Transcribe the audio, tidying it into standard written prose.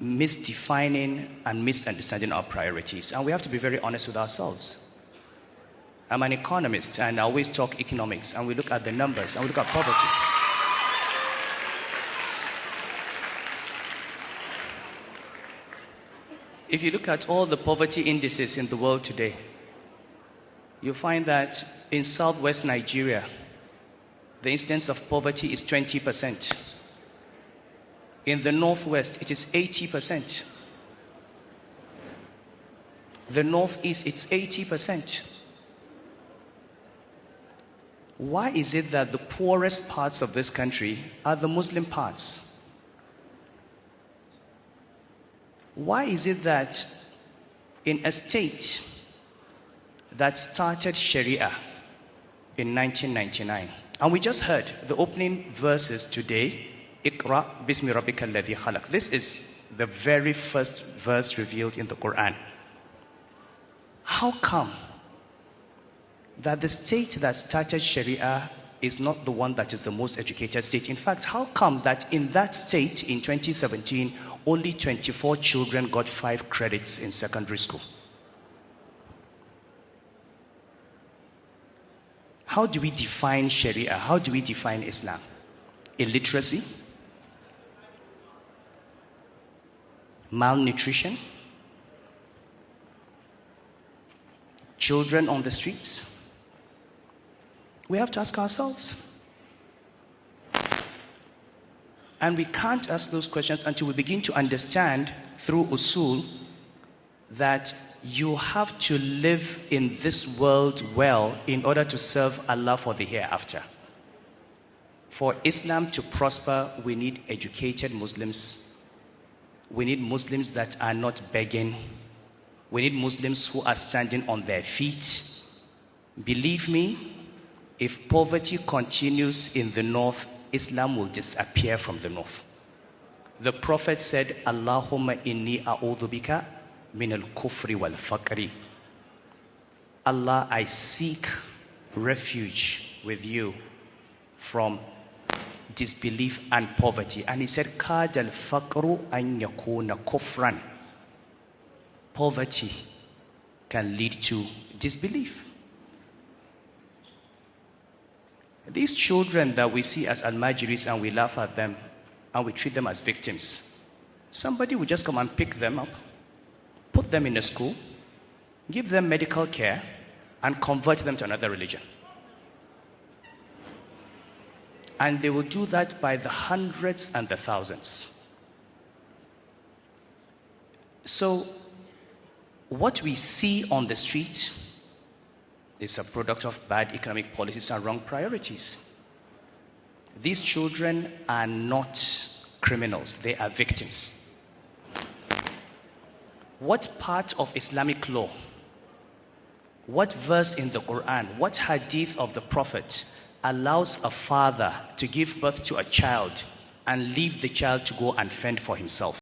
misdefining and misunderstanding our priorities. And we have to be very honest with ourselves. I'm an economist, and I always talk economics, and we look at the numbers, and we look at poverty. If you look at all the poverty indices in the world today, you find that in southwest Nigeria, the incidence of poverty is 20%. In the northwest, it is 80%. The northeast, it's 80%. Why is it that the poorest parts of this country are the Muslim parts? Why is it that in a state that started Sharia in 1999, and we just heard the opening verses today, Iqra bismi rabbika alladhi khalaq. This is the very first verse revealed in the Quran. How come that the state that started Sharia is not the one that is the most educated state? In fact, how come that in that state in 2017, only 24 children got 5 credits in secondary school? How do we define Sharia? How do we define Islam? Illiteracy? Malnutrition? Children on the streets? We have to ask ourselves. And we can't ask those questions until we begin to understand through usul that you have to live in this world well in order to serve Allah for the hereafter. For Islam to prosper, we need educated Muslims. We need Muslims that are not begging. We need Muslims who are standing on their feet. Believe me, if poverty continues in the north, Islam will disappear from the north. The Prophet said, Allahumma inni a'udhu bika min al-kufri wal-faqri. Allah, I seek refuge with you from disbelief and poverty. And he said, Kad al-faqru an yakuna kufran. Poverty can lead to disbelief. These children that we see as al-majiris and we laugh at them and we treat them as victims, somebody will just come and pick them up, put them in a school, give them medical care, and convert them to another religion. And they will do that by the hundreds and the thousands. So, what we see on the street is a product of bad economic policies and wrong priorities. These children are not criminals, they are victims. What part of Islamic law, what verse in the Quran, what hadith of the Prophet allows a father to give birth to a child and leave the child to go and fend for himself?